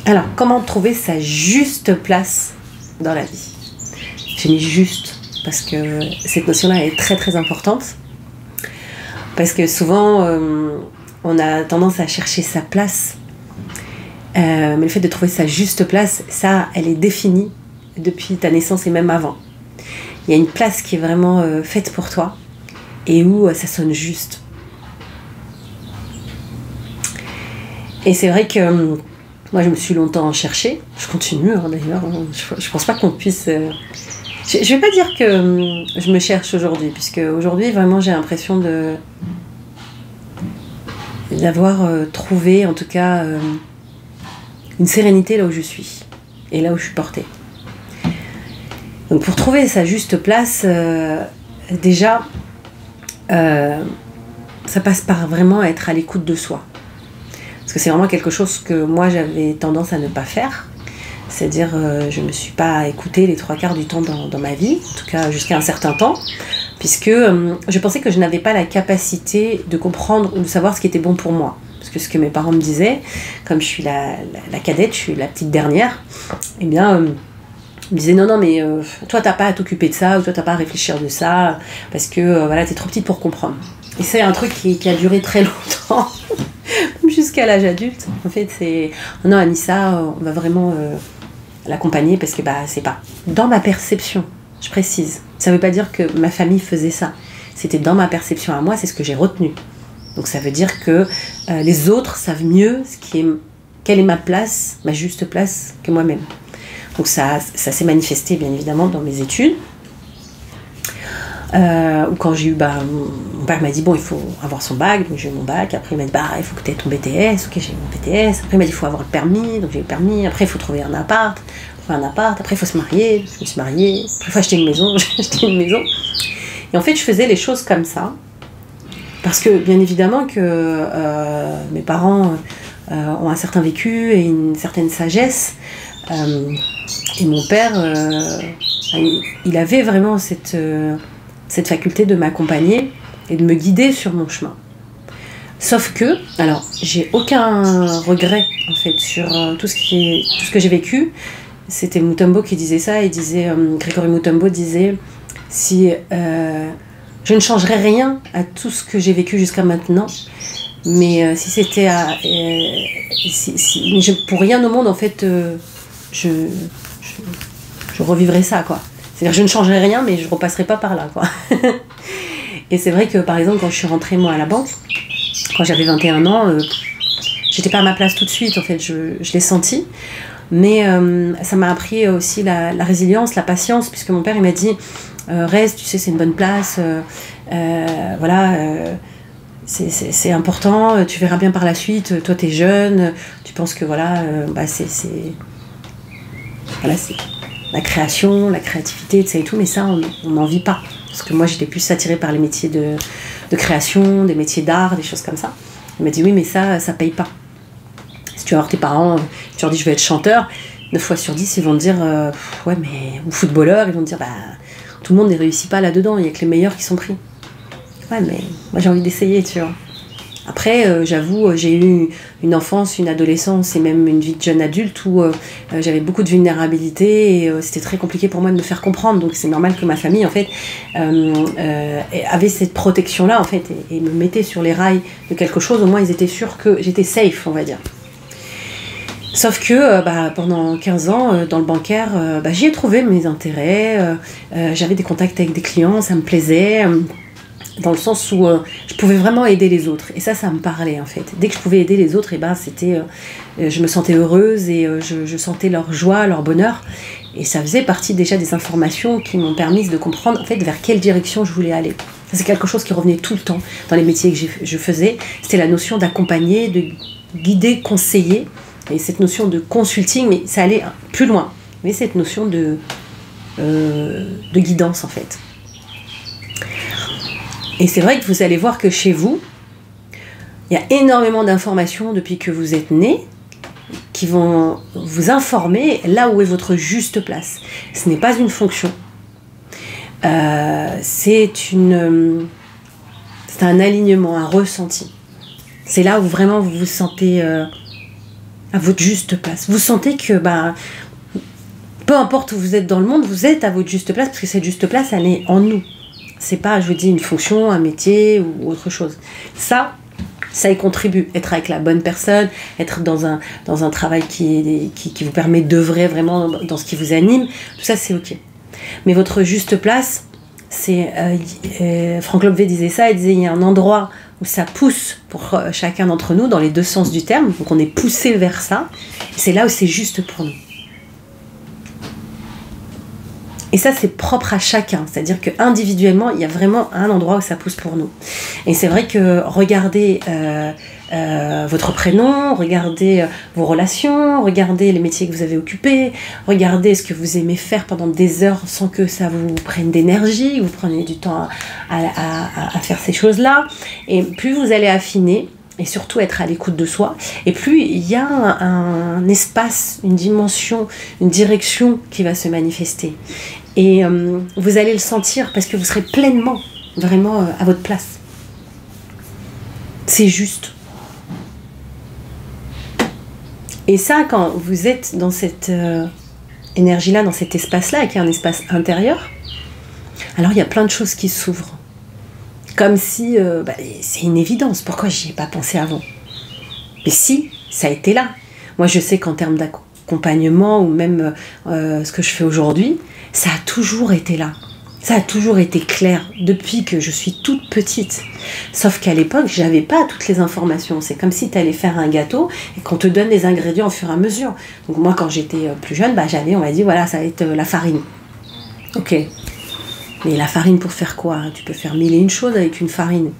Alors, comment trouver sa juste place dans la vie? J'ai mis juste parce que cette notion-là est très très importante. Parce que souvent, on a tendance à chercher sa place. Mais le fait de trouver sa juste place, ça, elle est définie depuis ta naissance et même avant. Il y a une place qui est vraiment faite pour toi et où ça sonne juste. Et c'est vrai que moi, je me suis longtemps cherchée. Je continue, hein, d'ailleurs. Je pense pas qu'on puisse... Je vais pas dire que je me cherche aujourd'hui, puisque aujourd'hui, vraiment, j'ai l'impression d'avoir trouvé, en tout cas, une sérénité là où je suis et là où je suis portée. Donc, pour trouver sa juste place, déjà, ça passe par vraiment être à l'écoute de soi. Parce que c'est vraiment quelque chose que moi j'avais tendance à ne pas faire. C'est-à-dire, je ne me suis pas écoutée les 3/4 du temps dans ma vie, en tout cas jusqu'à un certain temps, puisque je pensais que je n'avais pas la capacité de comprendre ou de savoir ce qui était bon pour moi. Parce que ce que mes parents me disaient, comme je suis la cadette, je suis la petite dernière, eh bien, ils me disaient non, mais toi, t'as pas à t'occuper de ça, ou toi, t'as pas à réfléchir de ça, parce que voilà, t'es trop petite pour comprendre. Et c'est un truc qui a duré très longtemps. Jusqu'à l'âge adulte, en fait, c'est non, Anissa, on va vraiment l'accompagner parce que c'est pas dans ma perception, je précise. Ça veut pas dire que ma famille faisait ça. C'était dans ma perception à moi, c'est ce que j'ai retenu. Donc ça veut dire que les autres savent mieux quelle est ma place, ma juste place que moi-même. Donc ça s'est manifesté bien évidemment dans mes études. Ou quand j'ai eu, mon père m'a dit bon, il faut avoir son bac, donc j'ai eu mon bac. Après il m'a dit il faut que tu aies ton BTS. Ok, j'ai eu mon BTS. Après il m'a dit il faut avoir le permis, donc j'ai eu le permis. Après il faut trouver un appart, après il faut se marier, je me suis mariée. Après il faut acheter une maison, j'ai acheté une maison. Et en fait je faisais les choses comme ça parce que bien évidemment que mes parents ont un certain vécu et une certaine sagesse, et mon père il avait vraiment cette faculté de m'accompagner et de me guider sur mon chemin. Sauf que, alors, j'ai aucun regret, en fait, sur tout ce que j'ai vécu. C'était Mutombo qui disait ça, Grégory Mutombo disait, si je ne changerais rien à tout ce que j'ai vécu jusqu'à maintenant, mais si c'était pour rien au monde, en fait, je revivrais ça, quoi. C'est-à-dire je ne changerai rien, mais je ne repasserai pas par là, quoi. Et c'est vrai que, par exemple, quand je suis rentrée, moi, à la banque, quand j'avais 21 ans, j'étais pas à ma place tout de suite, en fait, je l'ai senti. Mais ça m'a appris aussi la résilience, la patience, puisque mon père, il m'a dit reste, tu sais, c'est une bonne place, voilà, c'est important, tu verras bien par la suite, toi, t'es jeune, tu penses que, voilà, c'est la création, la créativité, et tout, mais ça, on n'en vit pas. Parce que moi, j'étais plus attirée par les métiers de création, des métiers d'art, des choses comme ça. Il m'a dit, oui, mais ça paye pas. Si tu vas voir tes parents, tu leur dis, je vais être chanteur, 9 fois sur 10, ils vont te dire, ouais, mais... Ou footballeur, ils vont te dire, tout le monde ne réussit pas là-dedans, il n'y a que les meilleurs qui sont pris. Ouais, mais moi, j'ai envie d'essayer, tu vois. Après, j'avoue, j'ai eu une enfance, une adolescence et même une vie de jeune adulte où j'avais beaucoup de vulnérabilité et c'était très compliqué pour moi de me faire comprendre. Donc c'est normal que ma famille, en fait, avait cette protection-là, en fait, et me mettait sur les rails de quelque chose. Au moins, ils étaient sûrs que j'étais safe, on va dire. Sauf que pendant 15 ans, dans le bancaire, j'y ai trouvé mes intérêts. J'avais des contacts avec des clients, ça me plaisait. Dans le sens où je pouvais vraiment aider les autres. Et ça me parlait, en fait. Dès que je pouvais aider les autres, je me sentais heureuse et je sentais leur joie, leur bonheur. Et ça faisait partie déjà des informations qui m'ont permis de comprendre, en fait, vers quelle direction je voulais aller. C'est quelque chose qui revenait tout le temps dans les métiers que je faisais. C'était la notion d'accompagner, de guider, conseiller. Et cette notion de consulting, mais ça allait plus loin. Mais cette notion de guidance, en fait. Et c'est vrai que vous allez voir que chez vous, il y a énormément d'informations depuis que vous êtes né qui vont vous informer là où est votre juste place. Ce n'est pas une fonction. C'est un alignement, un ressenti. C'est là où vraiment vous vous sentez à votre juste place. Vous sentez que peu importe où vous êtes dans le monde, vous êtes à votre juste place, parce que cette juste place, elle est en nous. C'est pas, je vous dis, une fonction, un métier ou autre chose. Ça y contribue. Être avec la bonne personne, être dans un travail qui vous permet d'œuvrer vraiment dans ce qui vous anime, tout ça, c'est ok. Mais votre juste place, c'est... Franck Lobvé disait ça, il disait, il y a un endroit où ça pousse pour chacun d'entre nous, dans les deux sens du terme, donc on est poussé vers ça, et c'est là où c'est juste pour nous. Et ça, c'est propre à chacun. C'est-à-dire qu'individuellement, il y a vraiment un endroit où ça pousse pour nous. Et c'est vrai que regardez votre prénom, regardez vos relations, regardez les métiers que vous avez occupés, regardez ce que vous aimez faire pendant des heures sans que ça vous prenne d'énergie, vous prenez du temps à faire ces choses-là. Et plus vous allez affiner, et surtout être à l'écoute de soi, et plus il y a un espace, une dimension, une direction qui va se manifester. Et vous allez le sentir parce que vous serez pleinement, vraiment à votre place. C'est juste. Et ça, quand vous êtes dans cette énergie-là, dans cet espace-là, qui est un espace intérieur, alors il y a plein de choses qui s'ouvrent. Comme si c'est une évidence. Pourquoi j'y ai pas pensé avant? Mais si, ça a été là. Moi, je sais qu'en termes d'accompagnement ou même ce que je fais aujourd'hui, ça a toujours été là. Ça a toujours été clair depuis que je suis toute petite. Sauf qu'à l'époque, j'avais pas toutes les informations. C'est comme si tu allais faire un gâteau et qu'on te donne les ingrédients au fur et à mesure. Donc moi, quand j'étais plus jeune, j'avais, on m'a dit, voilà, ça va être la farine. Ok. Mais la farine pour faire quoi? Tu peux faire mille et une choses avec une farine.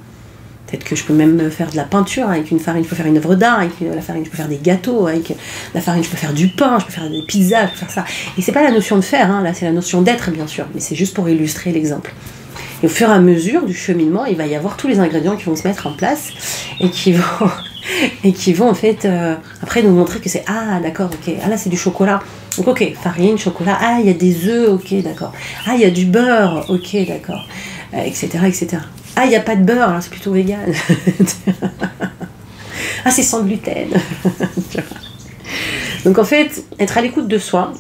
Peut-être que je peux même faire de la peinture avec une farine. Je peux faire une œuvre d'art avec la farine. Je peux faire des gâteaux avec la farine. Je peux faire du pain. Je peux faire des pizzas. Je peux faire ça. Et c'est pas la notion de faire. Là, c'est la notion d'être, bien sûr. Mais c'est juste pour illustrer l'exemple. Et au fur et à mesure du cheminement, il va y avoir tous les ingrédients qui vont se mettre en place et qui vont en fait après nous montrer que c'est d'accord, ok. Là c'est du chocolat. Donc ok, farine, chocolat. Il y a des œufs, ok, d'accord. Il y a du beurre, ok, d'accord, etc., etc. Il n'y a pas de beurre, c'est plutôt vegan. C'est sans gluten. Donc en fait, être à l'écoute de soi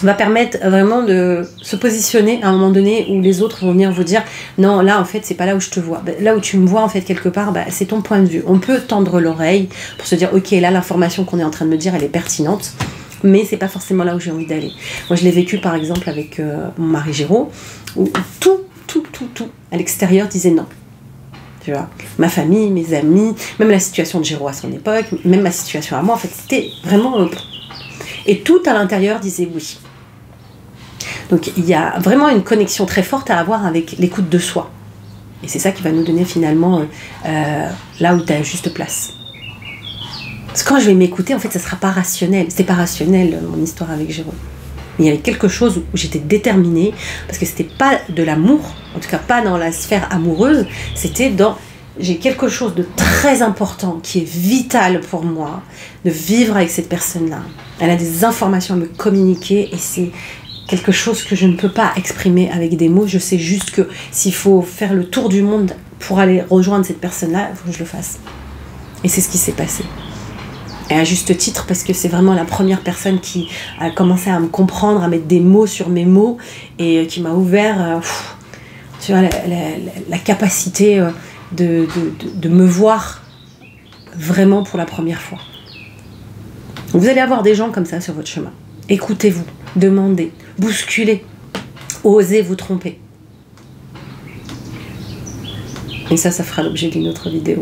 va permettre vraiment de se positionner à un moment donné où les autres vont venir vous dire non, là en fait c'est pas là où je te vois, là où tu me vois en fait quelque part, c'est ton point de vue. On peut tendre l'oreille pour se dire ok, là l'information qu'on est en train de me dire elle est pertinente, mais c'est pas forcément là où j'ai envie d'aller. Moi je l'ai vécu par exemple avec mon mari Géraud, où tout à l'extérieur disait non. Tu vois, ma famille, mes amis, même la situation de Géraud à son époque, même ma situation à moi, en fait c'était vraiment et tout à l'intérieur disait oui. Donc il y a vraiment une connexion très forte à avoir avec l'écoute de soi. Et c'est ça qui va nous donner finalement là où tu as juste place. Parce que quand je vais m'écouter, en fait, ça ne sera pas rationnel. C'était pas rationnel, mon histoire avec Jérôme. Il y avait quelque chose où j'étais déterminée, parce que c'était pas de l'amour, en tout cas pas dans la sphère amoureuse, c'était dans... J'ai quelque chose de très important qui est vital pour moi, de vivre avec cette personne-là. Elle a des informations à me communiquer et c'est quelque chose que je ne peux pas exprimer avec des mots. Je sais juste que s'il faut faire le tour du monde pour aller rejoindre cette personne-là, il faut que je le fasse. Et c'est ce qui s'est passé. Et à juste titre, parce que c'est vraiment la première personne qui a commencé à me comprendre, à mettre des mots sur mes mots, et qui m'a ouvert tu vois, la capacité de me voir vraiment pour la première fois. Donc vous allez avoir des gens comme ça sur votre chemin. Écoutez-vous, demandez, bousculez, osez vous tromper. Et ça fera l'objet d'une autre vidéo.